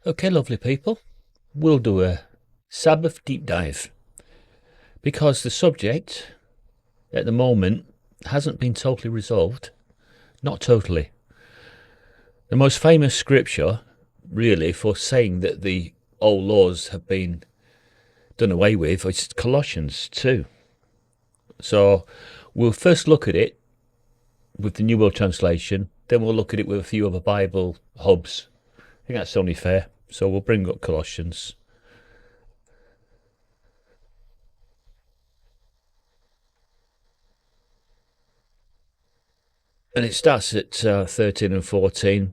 Okay, lovely people, we'll do a Sabbath deep dive because the subject at the moment hasn't been totally resolved. Not totally. The most famous scripture, really, for saying that the old laws have been done away with is Colossians 2. So we'll first look at it with the New World Translation, then we'll look at it with a few other Bible hubs. I think that's only fair. So we'll bring up Colossians. And it starts at 13 and 14.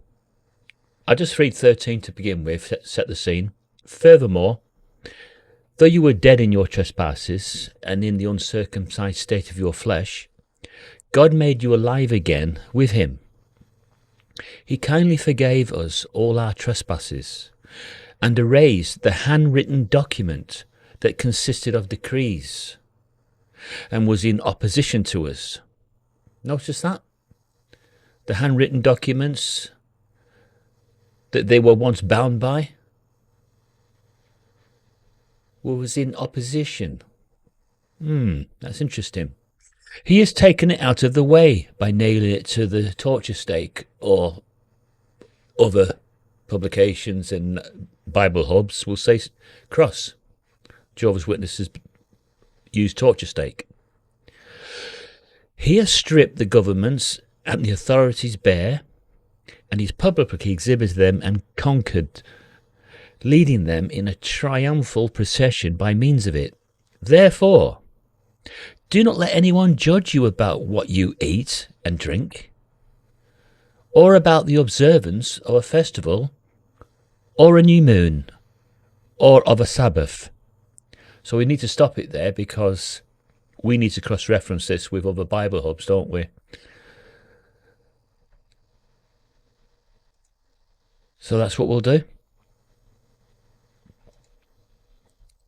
I'll just read 13 to begin with, set the scene. Furthermore, though you were dead in your trespasses and in the uncircumcised state of your flesh, God made you alive again with him. He kindly forgave us all our trespasses and erased the handwritten document that consisted of decrees and was in opposition to us. Notice that? The handwritten documents that they were once bound by was in opposition. That's interesting. He has taken it out of the way by nailing it to the torture stake, or other publications and Bible hubs will say cross. Jehovah's Witnesses use torture stake. He has stripped the governments and the authorities bare, and he's publicly exhibited them and conquered, leading them in a triumphal procession by means of it. Therefore, do not let anyone judge you about what you eat and drink, or about the observance of a festival, or a new moon, or of a Sabbath. So we need to stop it there because we need to cross-reference this with other Bible hubs, don't we? So that's what we'll do.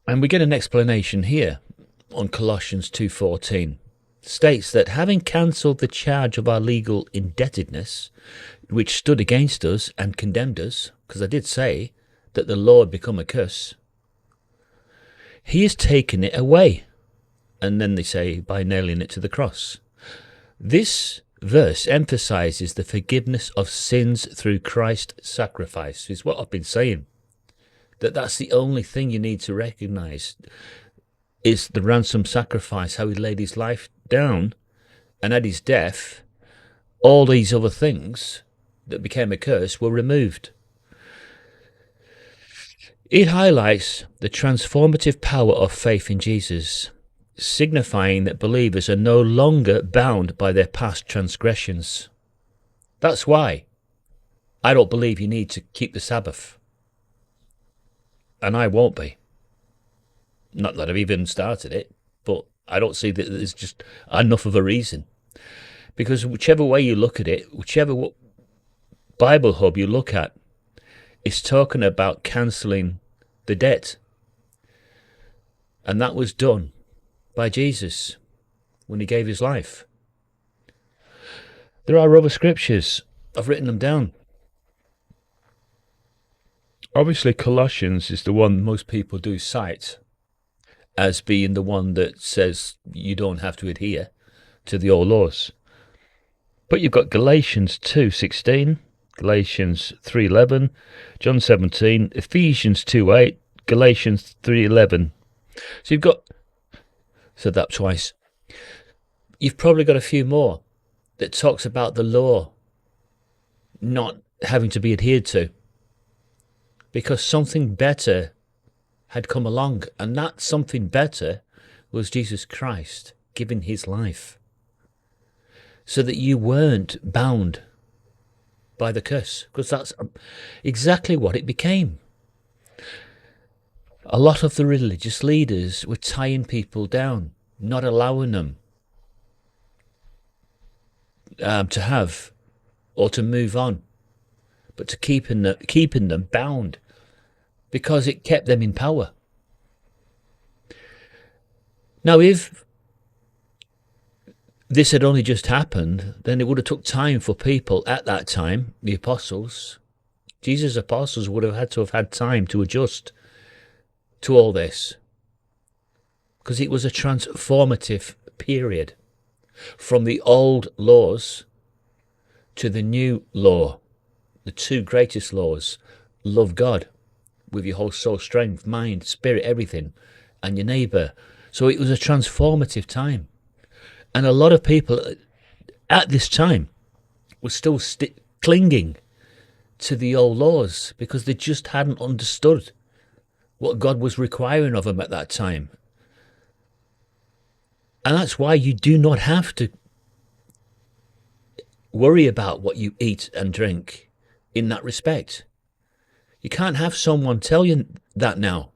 And we get an explanation here on Colossians 2:14. States that having cancelled the charge of our legal indebtedness, which stood against us and condemned us, because I did say that the law had become a curse, he has taken it away. And then they say by nailing it to the cross. This verse emphasizes the forgiveness of sins through Christ's sacrifice, is what I've been saying. That's the only thing you need to recognize, is the ransom sacrifice, how he laid his life down, and at his death, all these other things that became a curse were removed. It highlights the transformative power of faith in Jesus, signifying that believers are no longer bound by their past transgressions. That's why I don't believe you need to keep the Sabbath. And I won't be. Not that I've even started it, but I don't see that there's just enough of a reason. Because whichever way you look at it, whichever Bible hub you look at, it's talking about cancelling the debt. And that was done by Jesus when he gave his life. There are other scriptures. I've written them down. Obviously, Colossians is the one most people do cite as being the one that says you don't have to adhere to the old laws. But you've got Galatians 2:16, Galatians 3:11, John 17, Ephesians 2:8, Galatians 3:11. So you've got, said that twice. You've probably got a few more that talks about the law not having to be adhered to, because something better had come along, and that something better was Jesus Christ giving his life so that you weren't bound by the curse, because that's exactly what it became. A lot of the religious leaders were tying people down, not allowing them to have or to move on, but to keeping them bound, because it kept them in power. Now, if this had only just happened, then it would have took time for people at that time, the apostles, Jesus' apostles would have had time to adjust to all this, because it was a transformative period from the old laws to the new law, the two greatest laws: love God with your whole soul, strength, mind, spirit, everything, and your neighbour. So it was a transformative time. And a lot of people at this time were still clinging to the old laws because they just hadn't understood what God was requiring of them at that time. And that's why you do not have to worry about what you eat and drink in that respect. You can't have someone tell you that now.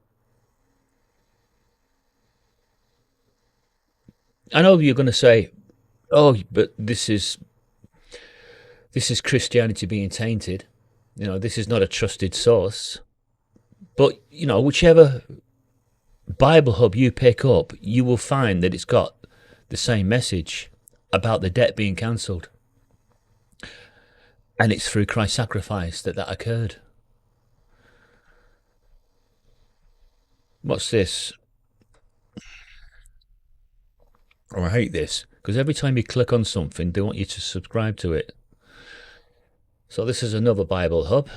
I know you're going to say, oh, but this is Christianity being tainted. This is not a trusted source. But, whichever Bible hub you pick up, you will find that it's got the same message about the debt being cancelled. And it's through Christ's sacrifice that occurred. What's this? Oh, I hate this, because every time you click on something, they want you to subscribe to it. So this is another Bible hub.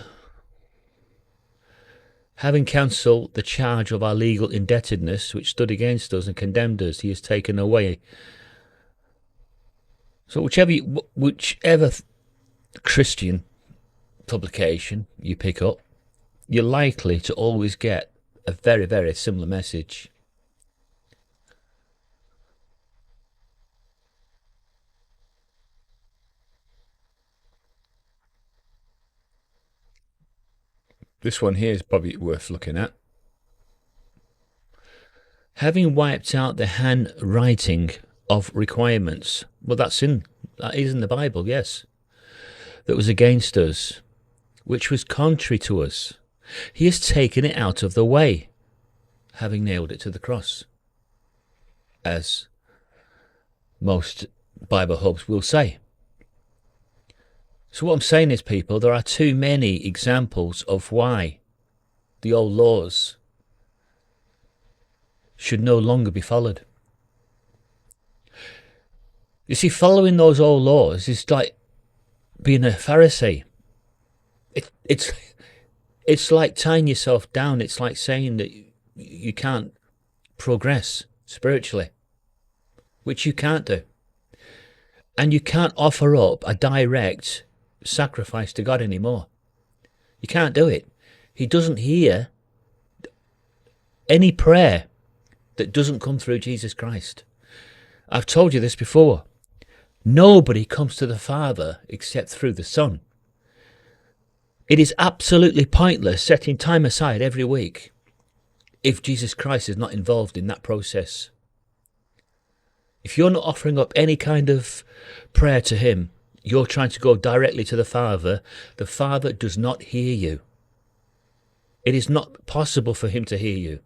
Having cancelled the charge of our legal indebtedness, which stood against us and condemned us, he has taken away. So whichever Christian publication you pick up, you're likely to always get a very, very similar message. This one here is probably worth looking at. Having wiped out the handwriting of requirements. Well, that is in the Bible, yes. That was against us, which was contrary to us. He has taken it out of the way, having nailed it to the cross, as most Bible hubs will say. So what I'm saying is, people, there are too many examples of why the old laws should no longer be followed. You see, following those old laws is like being a Pharisee. It's like tying yourself down. It's like saying that you can't progress spiritually, which you can't do. And you can't offer up a direct sacrifice to God anymore. You can't do it. He doesn't hear any prayer that doesn't come through Jesus Christ. I've told you this before. Nobody comes to the Father except through the Son. It is absolutely pointless setting time aside every week if Jesus Christ is not involved in that process. If you're not offering up any kind of prayer to him, you're trying to go directly to the Father. The Father does not hear you. It is not possible for him to hear you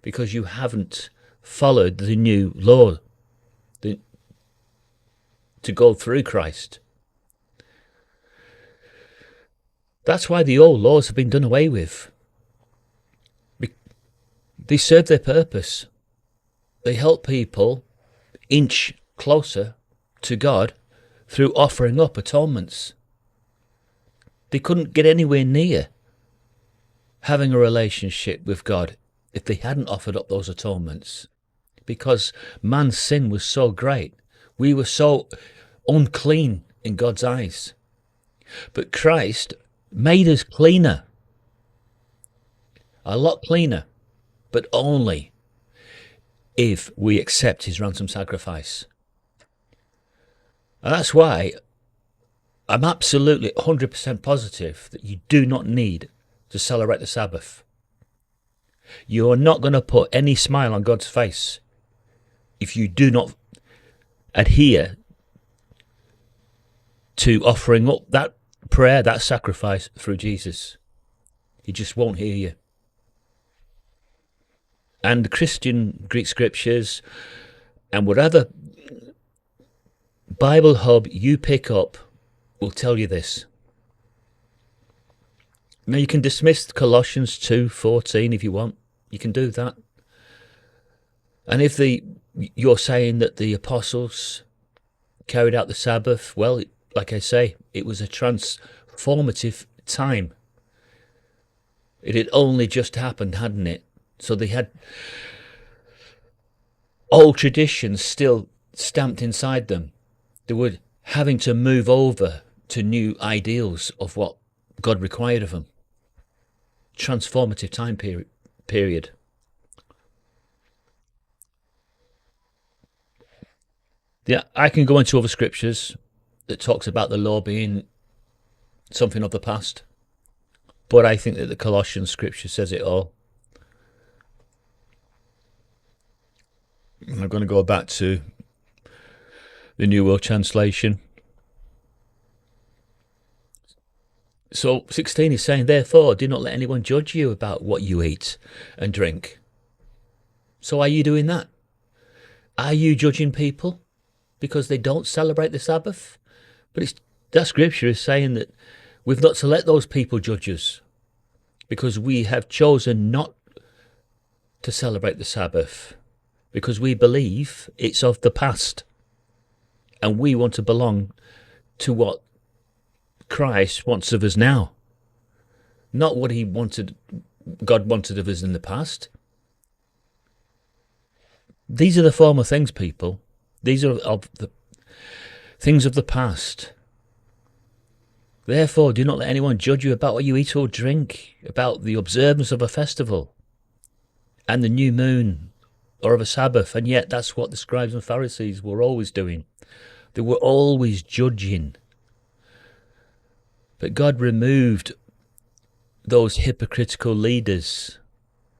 because you haven't followed the new law to go through Christ. That's why the old laws have been done away with. They serve their purpose. They help people inch closer to God through offering up atonements. They couldn't get anywhere near having a relationship with God if they hadn't offered up those atonements, because man's sin was so great. We were so unclean in God's eyes. But Christ made us cleaner, a lot cleaner, but only if we accept his ransom sacrifice. And that's why I'm absolutely 100% positive that you do not need to celebrate the Sabbath. You are not going to put any smile on God's face if you do not adhere to offering up that prayer, that sacrifice through Jesus. He just won't hear you. And the Christian Greek scriptures and whatever Bible hub you pick up will tell you this. Now you can dismiss Colossians 2:14 if you want. You can do that. And if you're saying that the apostles carried out the Sabbath, well, like I say, it was a transformative time. It had only just happened, hadn't it? So they had old traditions still stamped inside them. They were having to move over to new ideals of what God required of them. Transformative time period. Yeah, I can go into other scriptures that talks about the law being something of the past, but I think that the Colossian scripture says it all. I'm going to go back to the New World Translation. So 16 is saying, therefore, do not let anyone judge you about what you eat and drink. So are you doing that? Are you judging people because they don't celebrate the Sabbath? But that scripture is saying that we've not to let those people judge us because we have chosen not to celebrate the Sabbath because we believe it's of the past and we want to belong to what Christ wants of us now, not what God wanted of us in the past. These are the former things, people. These are of the things of the past. Therefore, do not let anyone judge you about what you eat or drink, about the observance of a festival and the new moon or of a Sabbath. And yet that's what the scribes and Pharisees were always doing. They were always judging. But God removed those hypocritical leaders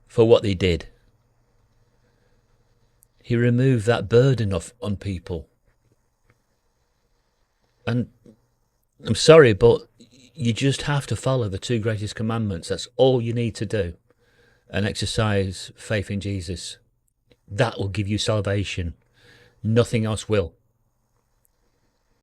for what they did. He removed that burden on people. And I'm sorry, but you just have to follow the two greatest commandments. That's all you need to do. And exercise faith in Jesus. That will give you salvation. Nothing else will.